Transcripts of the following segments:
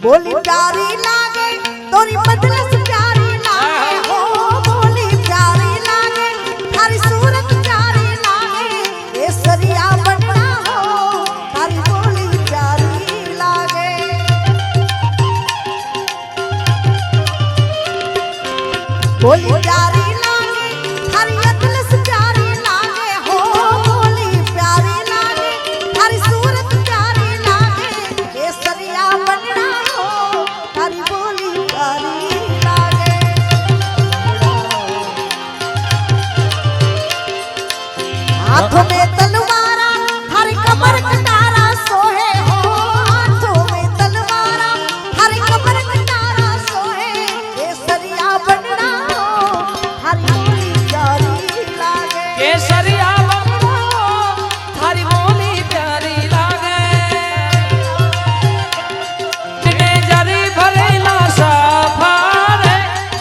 बोली प्यारी लागे तोरी बदलस प्यारी लागे हो बोली प्यारी लागे थारी सूरत प्यारी लागे केसरिया बनना हो थारी बोली प्यारी लागे बोली प्यारी लागे थारी बदलस प्यारी लागे हो बोली प्यारी लागे थारी सूरत प्यारी लागे केसरिया बनना थारी बोली प्यारी लागे हाथों में तलवारा थारी कमर कटारा सोहे हो हाथों में तलवारा थारी कमर कटारा सोहे केसरिया बनना हो थारी बोली प्यारी लागे केसरिया बनना थारी बोली प्यारी लागे बिरने जरी भरेला सफारे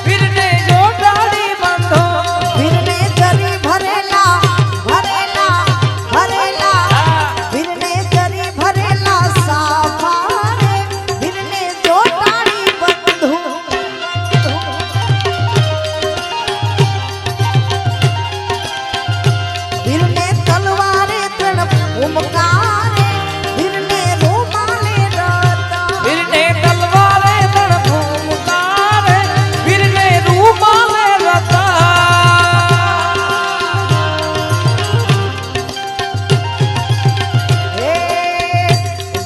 बिरने जो डाली बंधो बिरने जरी भरेला भरेला भरेला बिरने जरी भरेला साफारे बिरने जो डाली बंधु बिरने तलवारे तण उमकारे बिरने रोमाले रता बिरने तलवारे तड़ फूमकारे बिरने रूमाले रता ए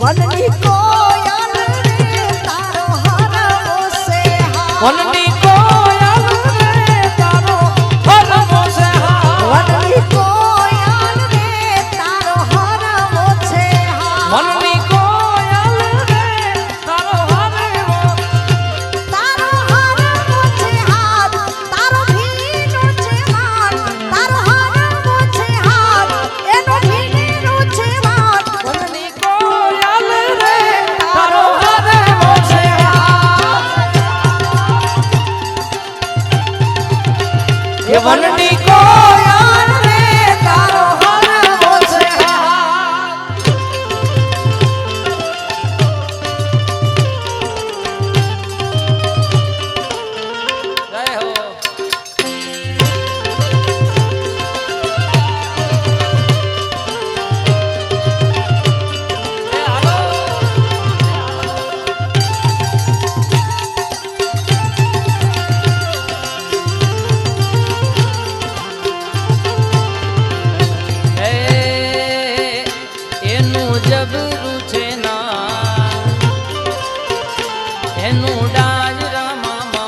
वननी कोयल रे तारो हरमो से हा वननी कोयल रे तारो हरमो से हा वननी कोयल रे तारो हरमो से हा वननी कोयल रे तारो हरमो तारो हरमो से हाथ तारो भीनो से हाथ तारो हरमो से हाथ एनो भीनो से हाथ वननी कोयल रे तारो हरमो से हा ये वननी कोयल रे तारो हरमो से हा जय हो ए हालो એનું જબરું છે ના એનું ડાજરા મામા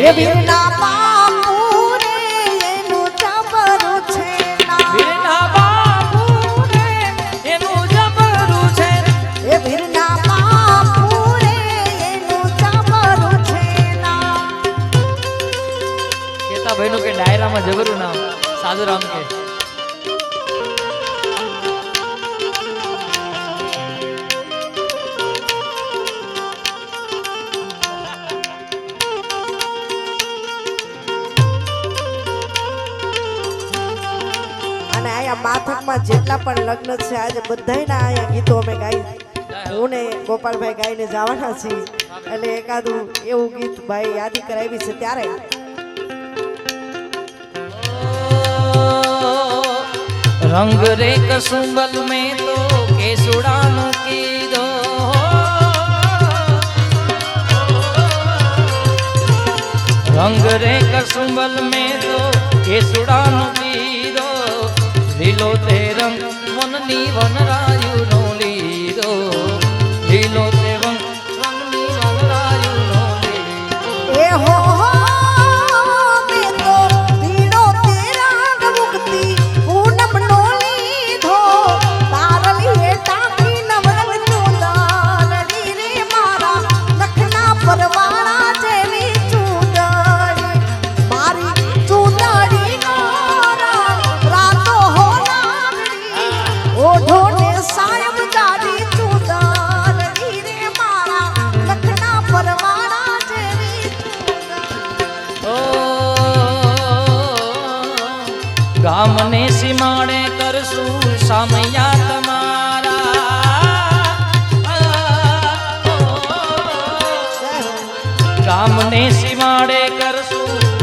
એ વીરના બાપુ રે એનું જબરું છે ના વીરના બાપુ રે એનું જબરું છે એ વીરના બાપુ રે એનું જબરું છે ના કેતા ભાઈનું કે ડાયરામાં જબરું નામ સાધુરામ કે અને આયા માથકમાં જેટલા પણ લગ્ન છે આજે બધાયના આયા ગીતો અમે ગાઈ હું ને ગોપાલભાઈ ગાઈને જવાના છીએ એટલે એકાદું એવું ગીત ભાઈ યાદી કરાવી છે ત્યારે रंग रे कसुंबल में तो केसुड़ानु की दो रंग रे कसुंबल में तो केसुड़ानु की दो लीलो ते रंग वननी वनरायु नो लीदो लीलो ते रंग वननी वनरायु नो लीदो ए हो मैं तो बीड़ो तेरा मुक्ति पूनम नो लीधो तारली हे टाकी नवरन चूंदड़ी रे मारा लखना परवाड़ा जेवी चूंदड़ी मारी चूंदड़ी नारा रातो हो नागड़ी ओढो ने सायम दादी चूंदड़ी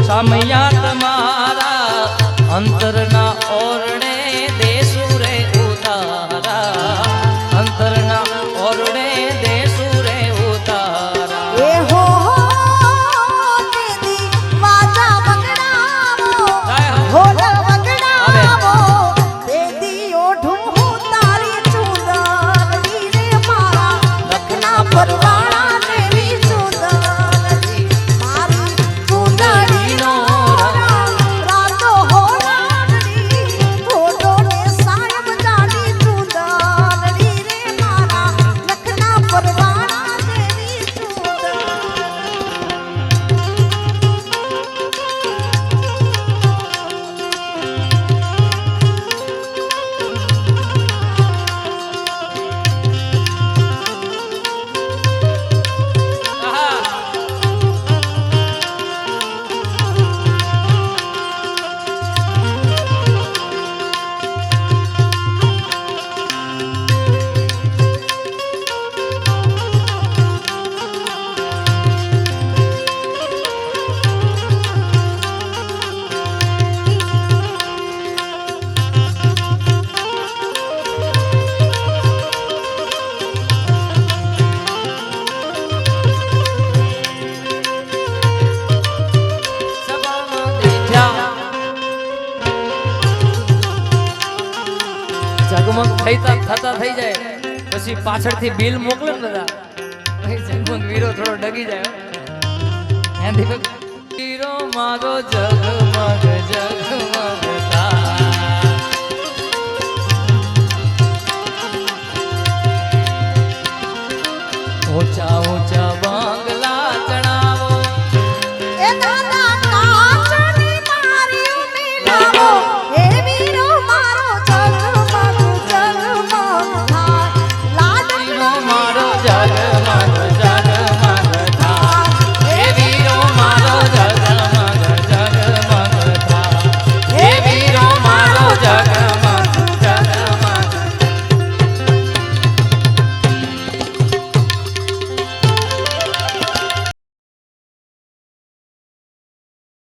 સામૈયા તમારા અંતરના ઓરડે દેસુ રે ઉતારા અંતરના ઓરડે દેસુ રે ઉતારા એ હો દીદી વાજા વગડાવો ઢોલ વગડાવો દીદી ઓઢું તારી ચૂંદડી રે મારા લખના પરવાળા દેવી ચૂંદડી મારી ચૂંદડીનો રાતો હો રાતડી ફોટો ને સાહેબ જાડી ચૂંદડી રે મારા લખના પરવાળા દેવી ચૂંદડી જગમગ થતા થઈ જાય પછી પાછળથી બિલ મોકલે ને બધા પછી જગમગ વીરો થોડો ડગી જાય એનાથી વીરો મારો જગમગ જગમગ થાય. ઊંચા ઊંચા